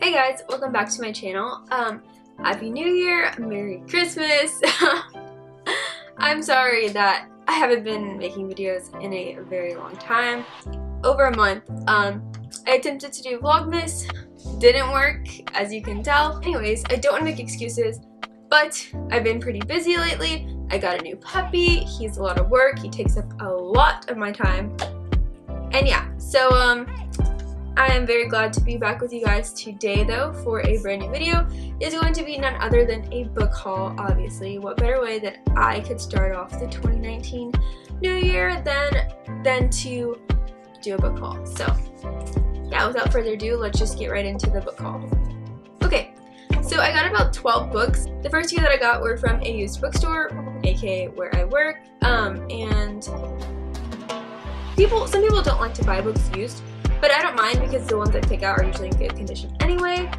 Hey guys, welcome back to my channel. Happy New Year, Merry Christmas. I'm sorry that I haven't been making videos in a very long time, over a month. I attempted to do Vlogmas, didn't work, as you can tell. Anyways, I don't want to make excuses, but I've been pretty busy lately. I got a new puppy, he's a lot of work, he takes up a lot of my time. And yeah, so I am very glad to be back with you guys today though for a brand new video. It's going to be none other than a book haul, obviously. What better way that I could start off the 2019 New Year than to do a book haul. So yeah, without further ado, let's just get right into the book haul. Okay, so I got about 12 books. The first few that I got were from a used bookstore, aka where I work, and some people don't like to buy books used, but I don't mind because the ones I pick out are usually in good condition anyway.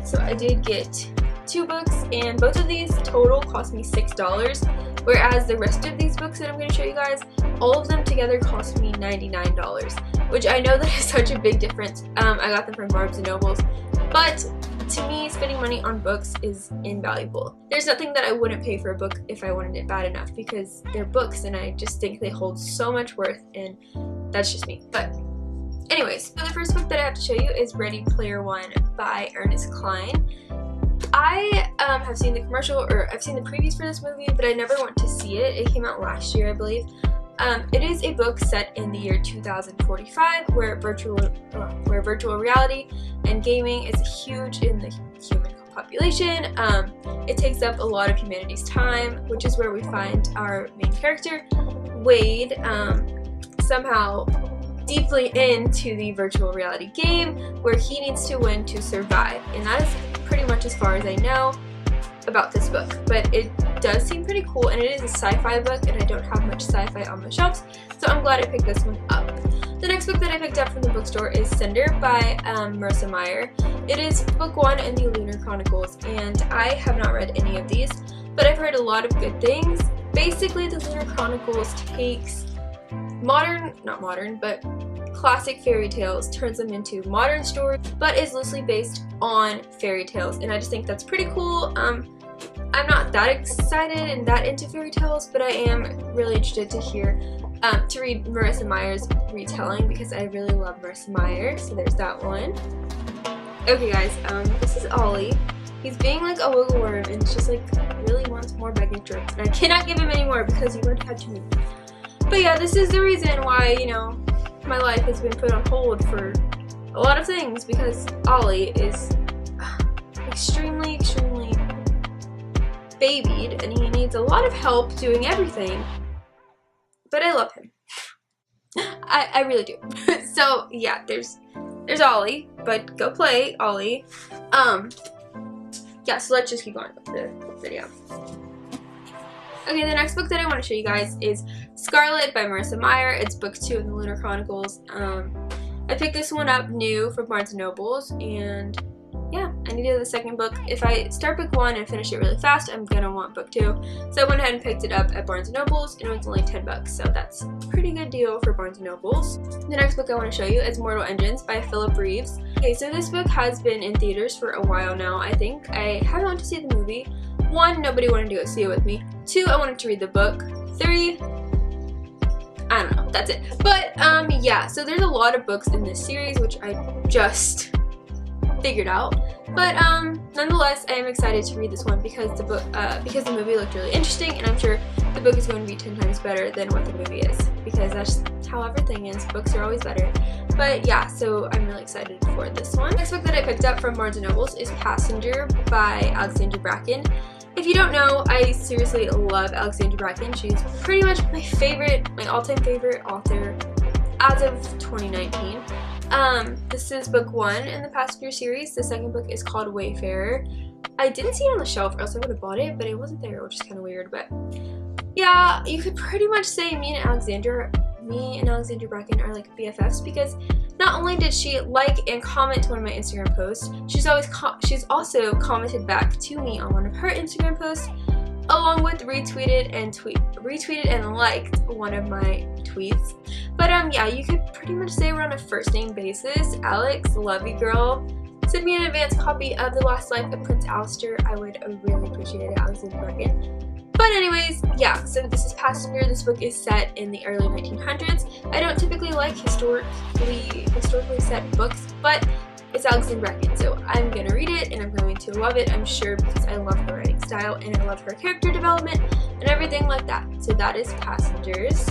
So I did get 2 books, and both of these total cost me $6, whereas the rest of these books that I'm going to show you guys, all of them together cost me $99, which I know that is such a big difference. I got them from BARNES and NOBLES, but to me, spending money on books is invaluable. There's nothing that I wouldn't pay for a book if I wanted it bad enough, because they're books and I just think they hold so much worth, and that's just me. But anyways, so the first book that I have to show you is Ready Player One by Ernest Cline. I have seen the commercial, or I've seen the previews for this movie, but I never went to see it. It came out last year, I believe. It is a book set in the year 2045 where virtual reality and gaming is huge in the human population. It takes up a lot of humanity's time, which is where we find our main character, Wade, somehow deeply into the virtual reality game where he needs to win to survive. And that is pretty much as far as I know about this book, but it does seem pretty cool, and it is a sci-fi book, and I don't have much sci-fi on my shelves, so I'm glad I picked this one up. The next book that I picked up from the bookstore is Cinder by Marissa Meyer. It is book 1 in the Lunar Chronicles, and I have not read any of these, but I've heard a lot of good things. Basically, the Lunar Chronicles takes classic fairy tales, turns them into modern stories, but is loosely based on fairy tales, and I just think that's pretty cool. I'm not that excited and that into fairy tales, but I am really interested to read Marissa Meyer's retelling, because I really love Marissa Meyer, so there's that one. Okay guys, this is Ollie. He's being like a wiggle worm and just like really wants more baggage drinks, and I cannot give him any more because he already had too many. But yeah, this is the reason why, you know, my life has been put on hold for a lot of things, because Ollie is extremely babied and he needs a lot of help doing everything, but I love him. I really do. So yeah, there's Ollie, but go play Ollie. Yeah, so let's just keep going with the video. Okay, the next book that I want to show you guys is Scarlet by Marissa Meyer. It's book 2 in the Lunar Chronicles. I picked this one up new from Barnes & Nobles, and yeah, I needed the second book. If I start book 1 and finish it really fast, I'm gonna want book 2. So I went ahead and picked it up at Barnes & Nobles, and it was only $10, so that's a pretty good deal for Barnes & Nobles. The next book I want to show you is Mortal Engines by Philip Reeves. Okay, so this book has been in theaters for a while now, I think. I haven't went to see the movie. 1, nobody wanted to go see it with me. 2, I wanted to read the book. 3, I don't know, that's it. But yeah, so there's a lot of books in this series, which I just figured out. But nonetheless, I am excited to read this one because the movie looked really interesting, and I'm sure the book is going to be 10 times better than what the movie is, because that's how everything is. Books are always better. But yeah, so I'm really excited for this one. The next book that I picked up from Barnes & Nobles is Passenger by Alexandra Bracken. If you don't know, I seriously love Alexandra Bracken. She's pretty much my all-time favorite author as of 2019. This is book 1 in the Passenger series. The second book is called Wayfarer. I didn't see it on the shelf, or else I would have bought it, but it wasn't there, which is kind of weird. But yeah, you could pretty much say me and Alexandra Bracken are like BFFs, because not only did she like and comment to one of my Instagram posts, she's also commented back to me on one of her Instagram posts, along with retweeted and liked one of my tweets. But yeah, you could pretty much say we're on a first name basis. Alex, love you girl. send me an advance copy of The Lost Life of Prince Alistair. I would really appreciate it. Alexander Bracken. But anyways, yeah, so this is Passenger. This book is set in the early 1900s. I don't typically like historically set books, but it's Alexander Bracken, so I'm gonna read it and I'm going to love it, I'm sure, because I love her writing style and I love her character development and everything like that. So that is Passengers.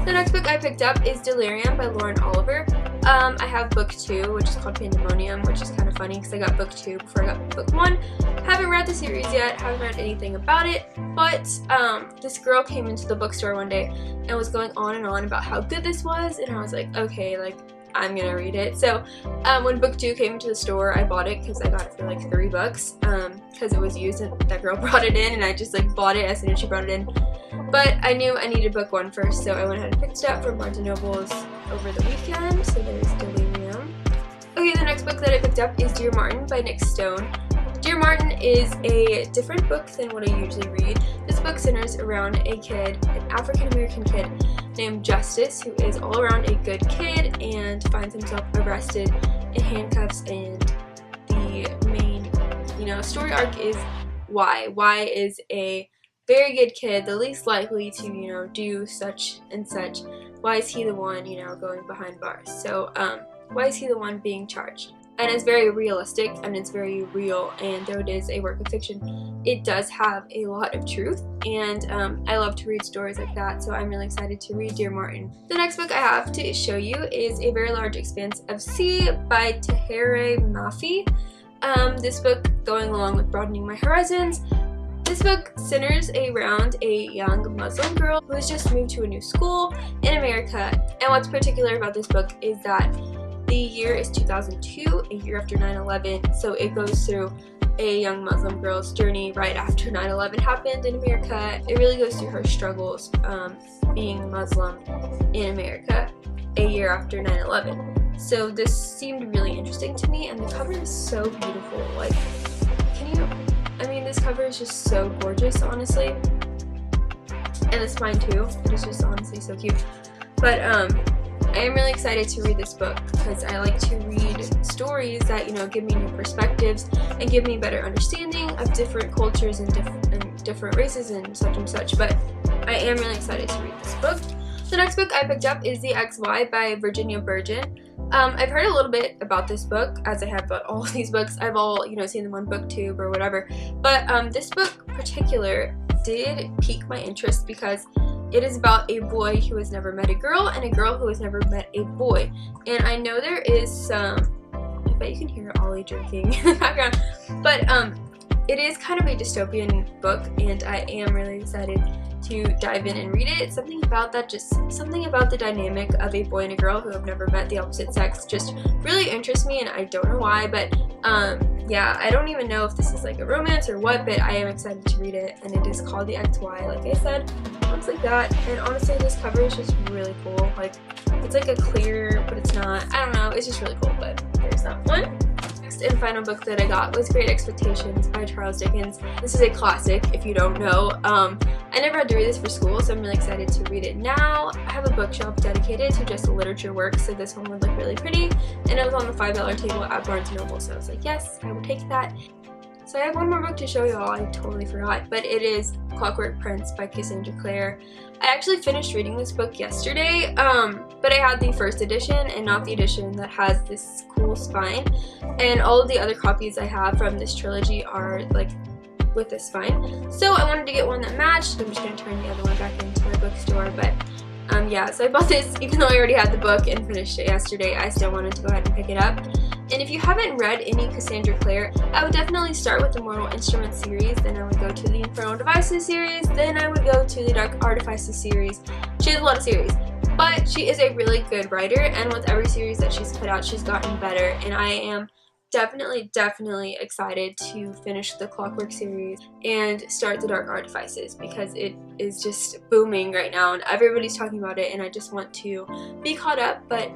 The next book I picked up is Delirium by Lauren Oliver. I have book 2, which is called Pandemonium, which is kind of funny because I got book 2 before I got book 1. Haven't read the series yet, haven't read anything about it, but this girl came into the bookstore one day and was going on and on about how good this was, and I was like, okay, like, I'm gonna read it. So when book 2 came to the store, I bought it because I got it for like $3 because it was used and that girl brought it in, and I just like bought it as soon as she brought it in. But I knew I needed book 1 first, so I went ahead and picked it up from Barnes & Nobles over the weekend. So there's Delirium. Okay, the next book that I picked up is Dear Martin by Nick Stone. Dear Martin is a different book than what I usually read. This book centers around a kid, an African-American kid named Justice, who is all around a good kid and finds himself arrested in handcuffs, and the main, story arc is why. Why is a very good kid the least likely to, do such and such? Why is he the one, going behind bars? So, why is he the one being charged? And it's very realistic and it's very real, and though it is a work of fiction, it does have a lot of truth, and I love to read stories like that, so I'm really excited to read Dear Martin. The next book I have to show you is A Very Large Expanse of Sea by Tahereh Mafi. This book, going along with Broadening My Horizons, this book centers around a young Muslim girl who has just moved to a new school in America, and what's particular about this book is that the year is 2002, a year after 9/11, so it goes through a young Muslim girl's journey right after 9/11 happened in America. It really goes through her struggles being Muslim in America a year after 9/11. So this seemed really interesting to me, and the cover is so beautiful. Like, this cover is just so gorgeous, honestly. And the spine too. It is just honestly so cute. But I am really excited to read this book because I like to read stories that, give me new perspectives and give me better understanding of different cultures and different races and such. But I am really excited to read this book. The next book I picked up is The XY by Virginia Burgin. I've heard a little bit about this book, as I have about all of these books. I've all, seen them on BookTube or whatever. But this book in particular did pique my interest because it is about a boy who has never met a girl and a girl who has never met a boy. And I know there is some, I bet you can hear Ollie drinking in the background, but it is kind of a dystopian book, and I am really excited to dive in and read it. Something about the dynamic of a boy and a girl who have never met the opposite sex just really interests me, and I don't know why, but yeah, I don't even know if this is like a romance or what, but I am excited to read it, and it is called The XY, like I said. It looks like that, and honestly this cover is just really cool. Like, it's like a clear, but it's not, I don't know, it's just really cool. But there's that one. Next and final book that I got was Great Expectations by Charles Dickens. This is a classic, if you don't know. I never had to read this for school, so I'm really excited to read it now. I have a bookshelf dedicated to just literature work, so this one would look really pretty, and it was on the $5 table at Barnes & Noble, so I was like, yes, I would take that. So I have one more book to show y'all, I totally forgot, but it is Clockwork Prince by Cassandra Clare. I actually finished reading this book yesterday, but I had the first edition and not the edition that has this cool spine, and all of the other copies I have from this trilogy are like with this spine. So I wanted to get one that matched. I'm just going to turn the other one back into my bookstore, but yeah, so I bought this even though I already had the book and finished it yesterday. I still wanted to go ahead and pick it up. And if you haven't read any Cassandra Clare, I would definitely start with the Mortal Instruments series, then I would go to the Infernal Devices series, then I would go to the Dark Artifices series. She has a lot of series, but she is a really good writer, and with every series that she's put out, she's gotten better, and I am definitely excited to finish the Clockwork series and start the Dark Artifices because it is just booming right now and everybody's talking about it, and I just want to be caught up. But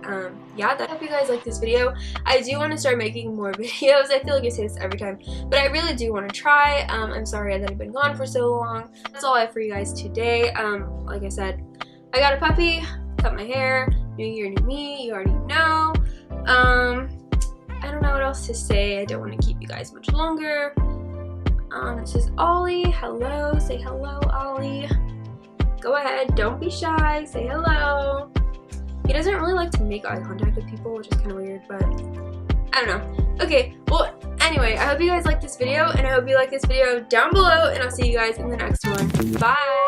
yeah, I hope you guys like this video. I do want to start making more videos. I feel like I say this every time, but I really do want to try. I'm sorry that I've been gone for so long. That's all I have for you guys today. Like I said, I got a puppy, cut my hair, new year, new me, you already know. I I don't know what else to say. I don't want to keep you guys much longer. It says Ollie. Hello. Say hello, Ollie. Go ahead. Don't be shy. Say hello. He doesn't really like to make eye contact with people, which is kind of weird, but I don't know. Okay, well, anyway, I hope you guys liked this video, and I hope you like this video down below, and I'll see you guys in the next one. Bye!